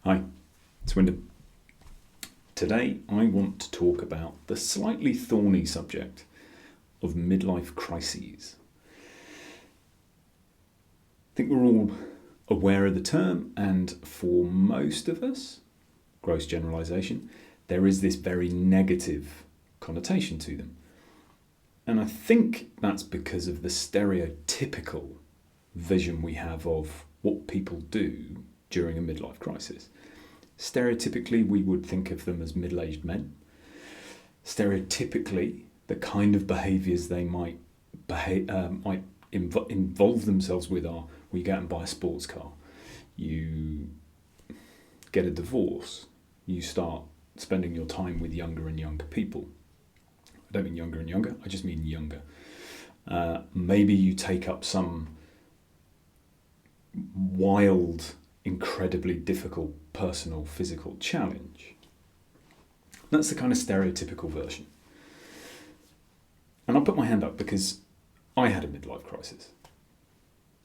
Hi, it's Wyndham. Today I want to talk about the slightly thorny subject of midlife crises. I think we're all aware of the term, and for most of us, gross generalisation, there is this very negative connotation to them. And I think that's because of the stereotypical vision we have of what people do during a midlife crisis. Stereotypically, we would think of them as middle-aged men. Stereotypically, the kind of behaviours they might involve themselves with are: we go out and buy a sports car, you get a divorce, you start spending your time with younger and younger people. I don't mean younger and younger, I just mean younger. Maybe you take up some wild, incredibly difficult personal physical challenge. That's the kind of stereotypical version. And I'll put my hand up because I had a midlife crisis.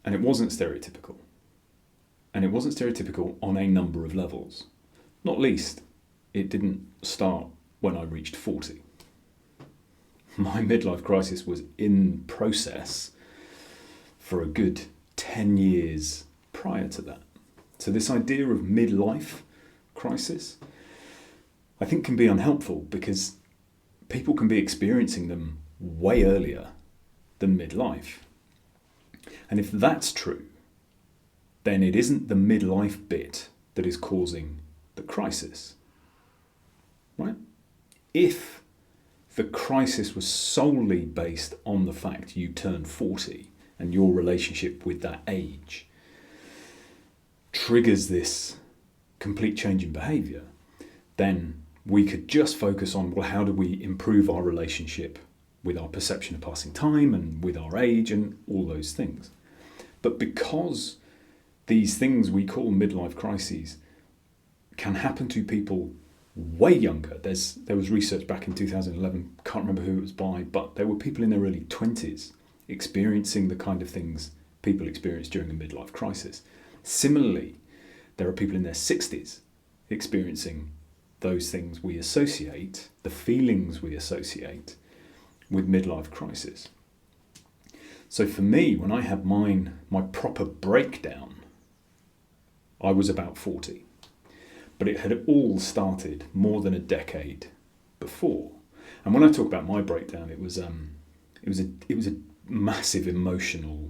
And it wasn't stereotypical. And it wasn't stereotypical on a number of levels. Not least, it didn't start when I reached 40. My midlife crisis was in process for a good 10 years prior to that. So this idea of midlife crisis, I think, can be unhelpful because people can be experiencing them way earlier than midlife. And if that's true, then it isn't the midlife bit that is causing the crisis, right? If the crisis was solely based on the fact you turned 40 and your relationship with that age triggers this complete change in behaviour, then we could just focus on, well, how do we improve our relationship with our perception of passing time and with our age and all those things. But because these things we call midlife crises can happen to people way younger, there was research back in 2011, can't remember who it was by, but there were people in their early 20s experiencing the kind of things people experience during a midlife crisis. Similarly, there are people in their 60s experiencing those things we associate, the feelings we associate with midlife crisis. So for me, when I had my proper breakdown, I was about 40. But it had all started more than a decade before. And when I talk about my breakdown, it was a massive emotional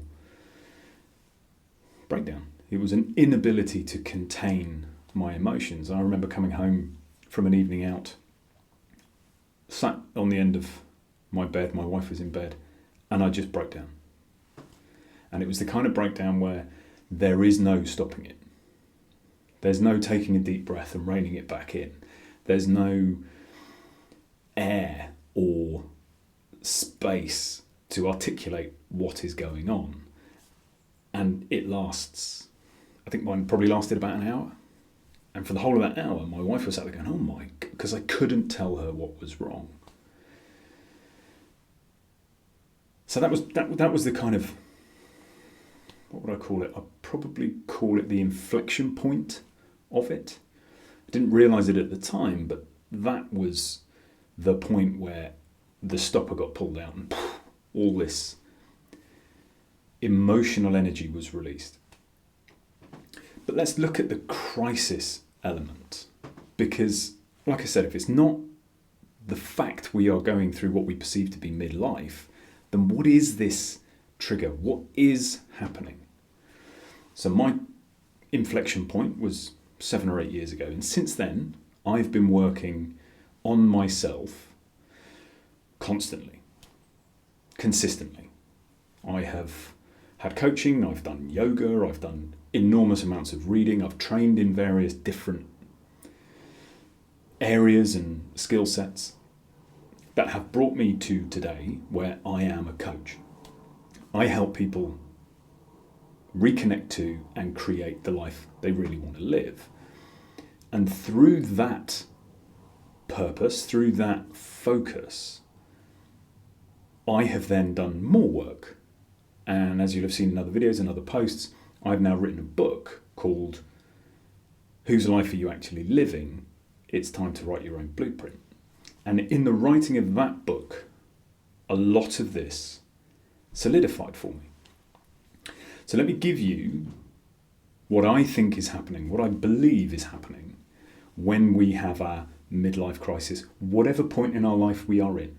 breakdown. It was an inability to contain my emotions. I remember coming home from an evening out, sat on the end of my bed, my wife was in bed, and I just broke down. And it was the kind of breakdown where there is no stopping it. There's no taking a deep breath and reining it back in. There's no air or space to articulate what is going on. And it lasts, I think mine probably lasted about an hour. And for the whole of that hour, my wife was sat there going, oh my, because I couldn't tell her what was wrong. So that was the kind of, what would I call it? I'd probably call it the inflection point of it. I didn't realise it at the time, but that was the point where the stopper got pulled out and all this emotional energy was released. But let's look at the crisis element, because, like I said, if it's not the fact we are going through what we perceive to be midlife, then what is this trigger? What is happening? So my inflection point was 7 or 8 years ago, and since then I've been working on myself constantly, consistently. I have had coaching, I've done yoga, I've done enormous amounts of reading, I've trained in various different areas and skill sets that have brought me to today where I am a coach. I help people reconnect to and create the life they really want to live. And through that purpose, through that focus, I have then done more work. And as you'll have seen in other videos and other posts, I've now written a book called whose life are you actually living, it's time to write your own blueprint. And in the writing of that book, a lot of this solidified for me. So let me give you what I think is happening, what I believe is happening when we have our midlife crisis, whatever point in our life we are in.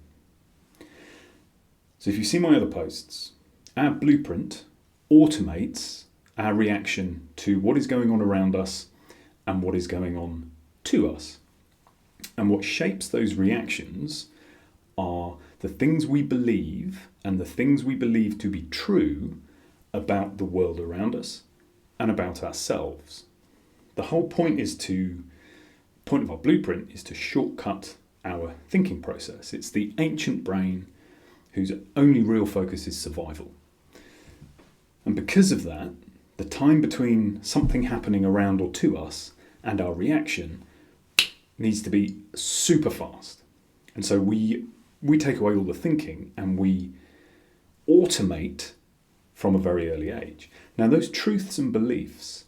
So if you see my other posts, our blueprint automates our reaction to what is going on around us and what is going on to us. And what shapes those reactions are the things we believe and the things we believe to be true about the world around us and about ourselves. The whole point of our blueprint is to shortcut our thinking process. It's the ancient brain whose only real focus is survival. And because of that, the time between something happening around or to us and our reaction needs to be super fast. And so we take away all the thinking and we automate from a very early age. Now those truths and beliefs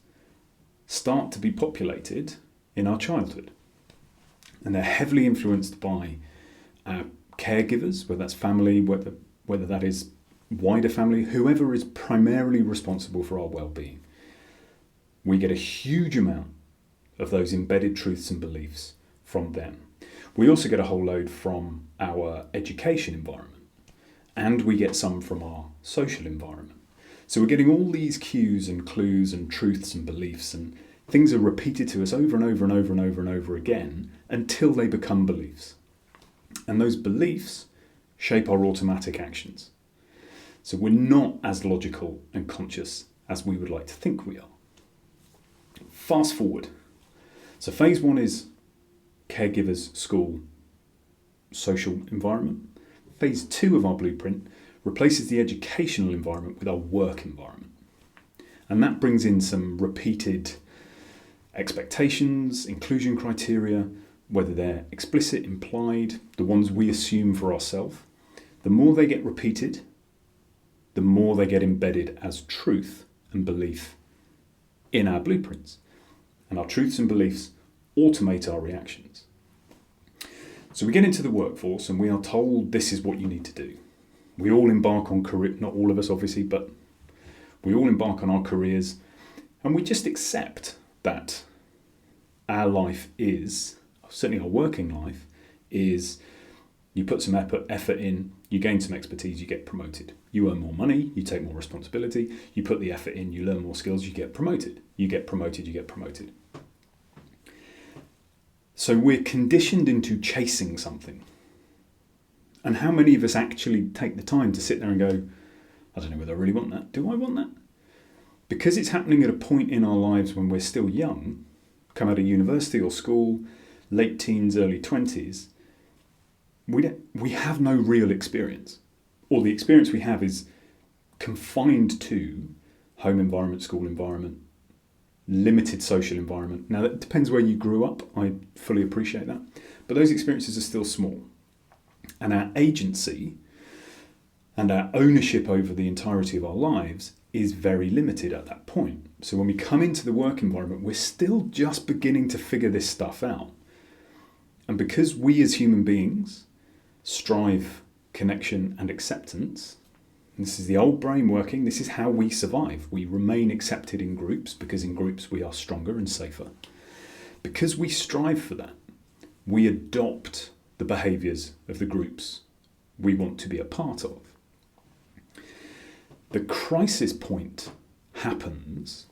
start to be populated in our childhood. And they're heavily influenced by our caregivers, whether that's family, whether that is wider family, whoever is primarily responsible for our well-being. We get a huge amount of those embedded truths and beliefs from them. We also get a whole load from our education environment, and we get some from our social environment. So we're getting all these cues and clues and truths and beliefs, and things are repeated to us over and over and over and over and over again until they become beliefs. And those beliefs shape our automatic actions. So we're not as logical and conscious as we would like to think we are. Fast forward. So phase 1 is caregivers, school, social environment. Phase 2 of our blueprint replaces the educational environment with our work environment. And that brings in some repeated expectations, inclusion criteria, whether they're explicit, implied, the ones we assume for ourselves. The more they get repeated, the more they get embedded as truth and belief in our blueprints. And our truths and beliefs automate our reactions. So we get into the workforce and we are told this is what you need to do. We all embark on career, not all of us obviously, but we all embark on our careers and we just accept that our life is, certainly our working life, is you put some effort in, you gain some expertise, you get promoted. You earn more money, you take more responsibility, you put the effort in, you learn more skills, you get promoted. You get promoted, you get promoted. So we're conditioned into chasing something. And how many of us actually take the time to sit there and go, I don't know whether I really want that. Do I want that? Because it's happening at a point in our lives when we're still young, come out of university or school, late teens, early 20s, we have no real experience. Or the experience we have is confined to home environment, school environment, limited social environment. Now that depends where you grew up, I fully appreciate that. But those experiences are still small. And our agency and our ownership over the entirety of our lives is very limited at that point. So when we come into the work environment, we're still just beginning to figure this stuff out. And because we as human beings strive connection and acceptance, and this is the old brain working, this is how we survive. We remain accepted in groups because in groups we are stronger and safer. Because we strive for that, we adopt the behaviours of the groups we want to be a part of. The crisis point happens,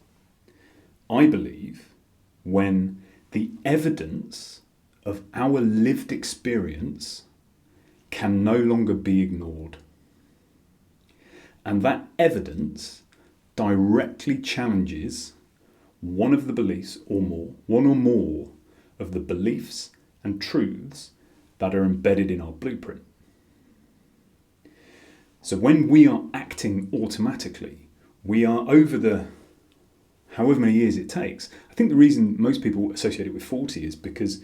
I believe, when the evidence of our lived experience can no longer be ignored. And that evidence directly challenges one of the beliefs or more of the beliefs and truths that are embedded in our blueprint. So when we are acting automatically, we are over the however many years it takes. I think the reason most people associate it with 40 is because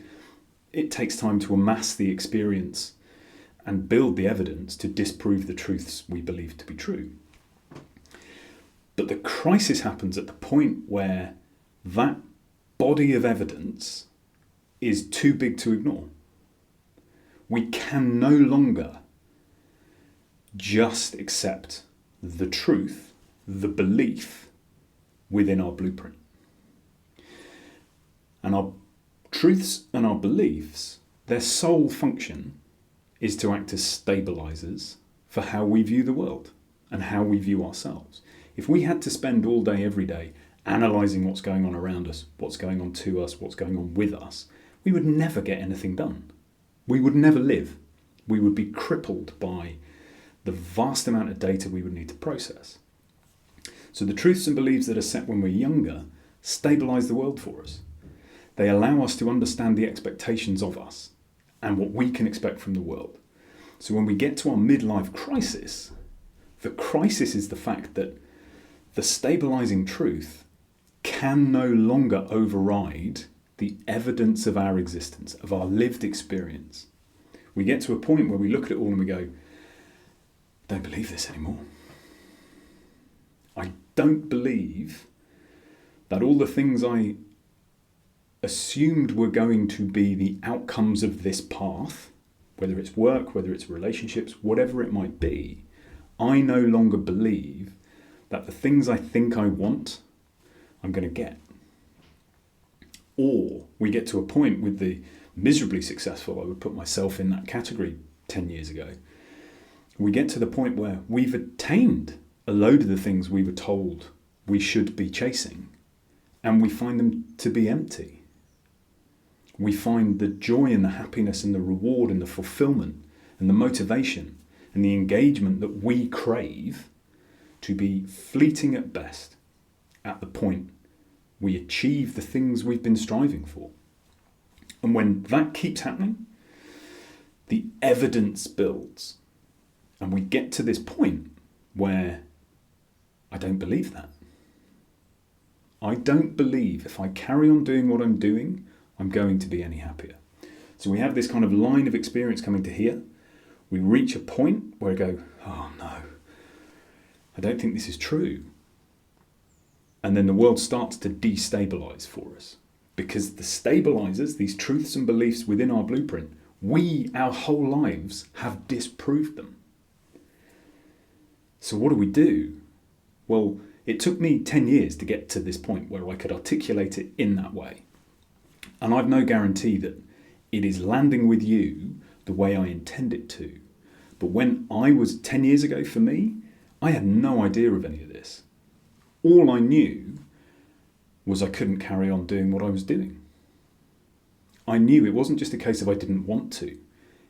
it takes time to amass the experience and build the evidence to disprove the truths we believe to be true. But the crisis happens at the point where that body of evidence is too big to ignore. We can no longer just accept the truth, the belief within our blueprint. And our truths and our beliefs, their sole function is to act as stabilizers for how we view the world and how we view ourselves. If we had to spend all day, every day, analysing what's going on around us, what's going on to us, what's going on with us, we would never get anything done. We would never live. We would be crippled by the vast amount of data we would need to process. So the truths and beliefs that are set when we're younger stabilise the world for us. They allow us to understand the expectations of us and what we can expect from the world. So when we get to our midlife crisis, the crisis is the fact that the stabilising truth can no longer override the evidence of our existence, of our lived experience. We get to a point where we look at it all and we go, I don't believe this anymore. I don't believe that all the things I assumed were going to be the outcomes of this path, whether it's work, whether it's relationships, whatever it might be, I no longer believe that the things I think I want, I'm going to get. Or we get to a point with the miserably successful, I would put myself in that category 10 years ago, we get to the point where we've attained a load of the things we were told we should be chasing, and we find them to be empty. We find the joy and the happiness and the reward and the fulfilment and the motivation and the engagement that we crave to be fleeting at best at the point we achieve the things we've been striving for. And when that keeps happening, the evidence builds. And we get to this point where I don't believe that. I don't believe if I carry on doing what I'm doing, I'm going to be any happier. So we have this kind of line of experience coming to here. We reach a point where I go, oh no, I don't think this is true. And then the world starts to destabilize for us. Because the stabilizers, these truths and beliefs within our blueprint, we, our whole lives, have disproved them. So what do? Well, it took me 10 years to get to this point where I could articulate it in that way. And I've no guarantee that it is landing with you the way I intend it to. But when I was 10 years ago, for me, I had no idea of any of this. All I knew was I couldn't carry on doing what I was doing. I knew it wasn't just a case of I didn't want to.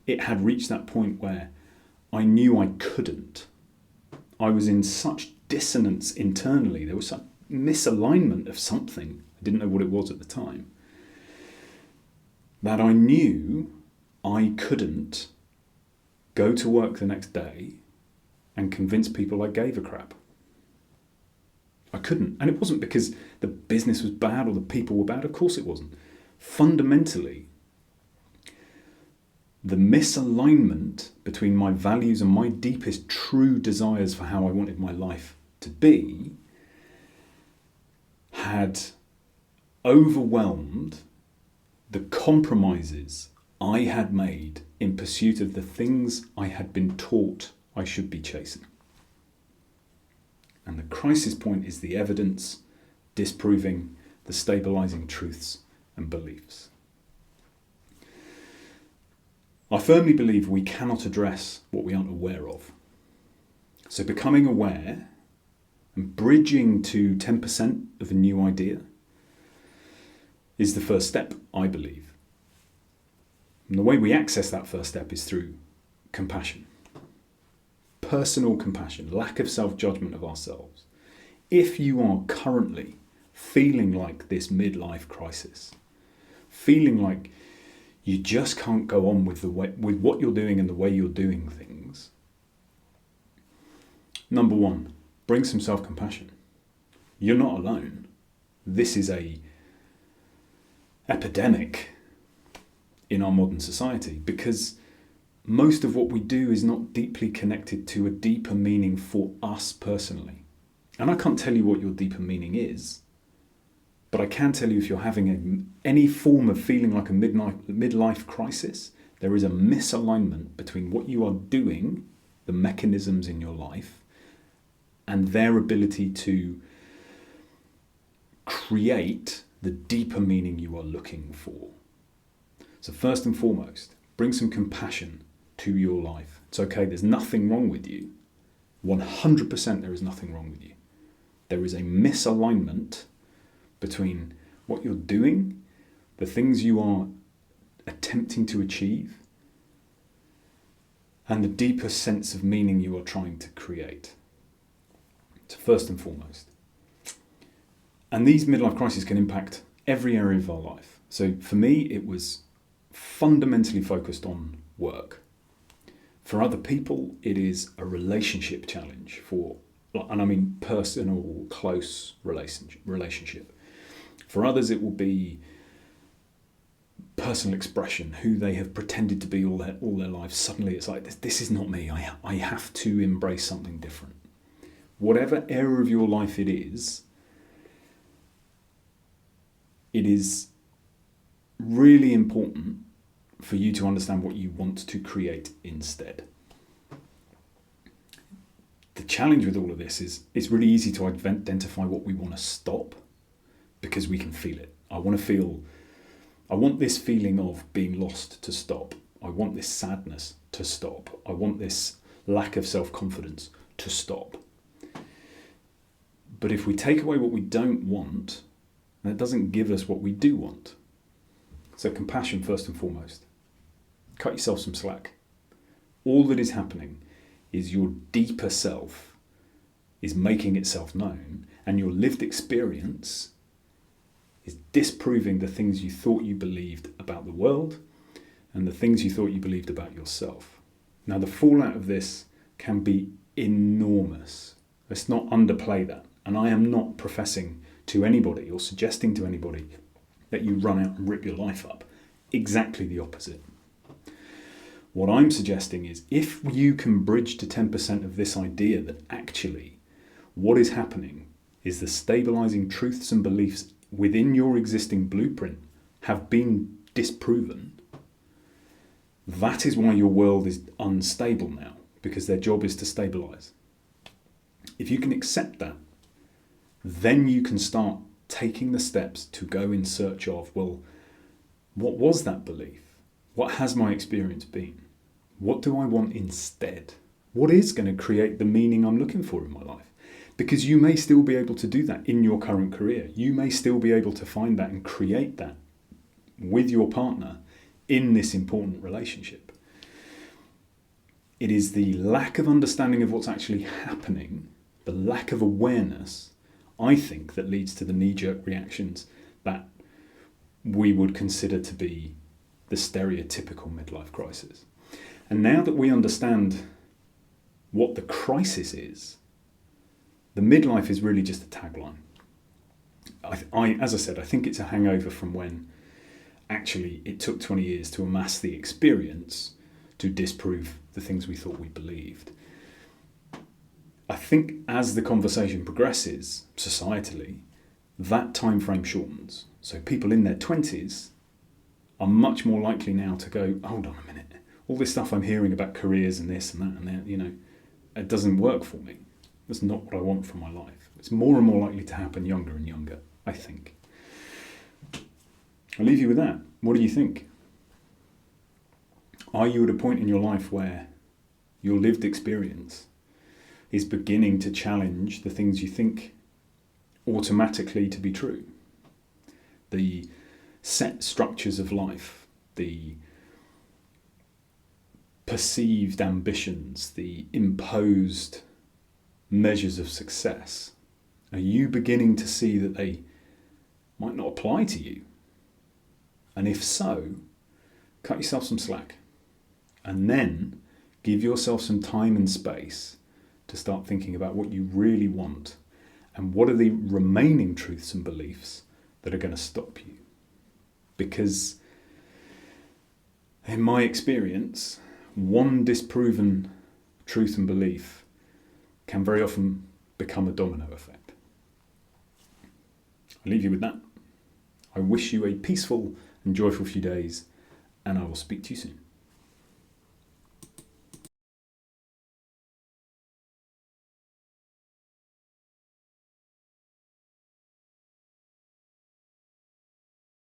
It had reached that point where I knew I couldn't. I was in such dissonance internally. There was some misalignment of something. I didn't know what it was at the time. That I knew I couldn't go to work the next day and convince people I gave a crap. I couldn't. And it wasn't because the business was bad or the people were bad. Of course it wasn't. Fundamentally, the misalignment between my values and my deepest true desires for how I wanted my life to be had overwhelmed the compromises I had made in pursuit of the things I had been taught I should be chasing. And the crisis point is the evidence disproving the stabilizing truths and beliefs. I firmly believe we cannot address what we aren't aware of. So becoming aware and bridging to 10% of a new idea is the first step, I believe. And the way we access that first step is through compassion. Personal compassion, lack of self-judgement of ourselves. If you are currently feeling like this midlife crisis, feeling like you just can't go on with what you're doing and the way you're doing things, number one, bring some self-compassion. You're not alone. This is a epidemic in our modern society because most of what we do is not deeply connected to a deeper meaning for us personally. And I can't tell you what your deeper meaning is, But I can tell you, if you're having any form of feeling like a midlife crisis, there is a misalignment between what you are doing, the mechanisms in your life, and their ability to create the deeper meaning you are looking for. So first and foremost, bring some compassion to your life. It's okay, there's nothing wrong with you. 100% there is nothing wrong with you. There is a misalignment between what you're doing, the things you are attempting to achieve, and the deeper sense of meaning you are trying to create. So first and foremost. And these midlife crises can impact every area of our life. So for me, it was fundamentally focused on work. For other people, it is a relationship challenge, and I mean personal, close relationship. For others, it will be personal expression, who they have pretended to be all their lives. Suddenly it's like, this is not me. I have to embrace something different. Whatever area of your life it is really important for you to understand what you want to create instead. The challenge with all of this is it's really easy to identify what we want to stop, because we can feel it. I want this feeling of being lost to stop. I want this sadness to stop. I want this lack of self-confidence to stop. But if we take away what we don't want, that doesn't give us what we do want. So compassion first and foremost. Cut yourself some slack. All that is happening is your deeper self is making itself known, and your lived experience is disproving the things you thought you believed about the world and the things you thought you believed about yourself. Now, the fallout of this can be enormous. Let's not underplay that. And I am not professing to anybody or suggesting to anybody that you run out and rip your life up. Exactly the opposite. What I'm suggesting is, if you can bridge to 10% of this idea that actually what is happening is the stabilizing truths and beliefs within your existing blueprint have been disproven, that is why your world is unstable now, because their job is to stabilize. If you can accept that, then you can start taking the steps to go in search of, well, what was that belief? What has my experience been? What do I want instead? What is going to create the meaning I'm looking for in my life? Because you may still be able to do that in your current career. You may still be able to find that and create that with your partner in this important relationship. It is the lack of understanding of what's actually happening, the lack of awareness, I think, that leads to the knee-jerk reactions that we would consider to be the stereotypical midlife crisis. And now that we understand what the crisis is, the midlife is really just a tagline. As I said, I think it's a hangover from when actually it took 20 years to amass the experience to disprove the things we thought we believed. I think as the conversation progresses societally, that time frame shortens. So people in their 20s are much more likely now to go, hold on a minute, all this stuff I'm hearing about careers and this and that and that, it doesn't work for me. That's not what I want from my life. It's more and more likely to happen younger and younger, I think. I'll leave you with that. What do you think? Are you at a point in your life where your lived experience is beginning to challenge the things you think automatically to be true? The set structures of life, the perceived ambitions, the imposed measures of success. Are you beginning to see that they might not apply to you? And if so, cut yourself some slack. And then give yourself some time and space to start thinking about what you really want and what are the remaining truths and beliefs that are going to stop you. Because in my experience, one disproven truth and belief can very often become a domino effect. I'll leave you with that. I wish you a peaceful and joyful few days, and I will speak to you soon.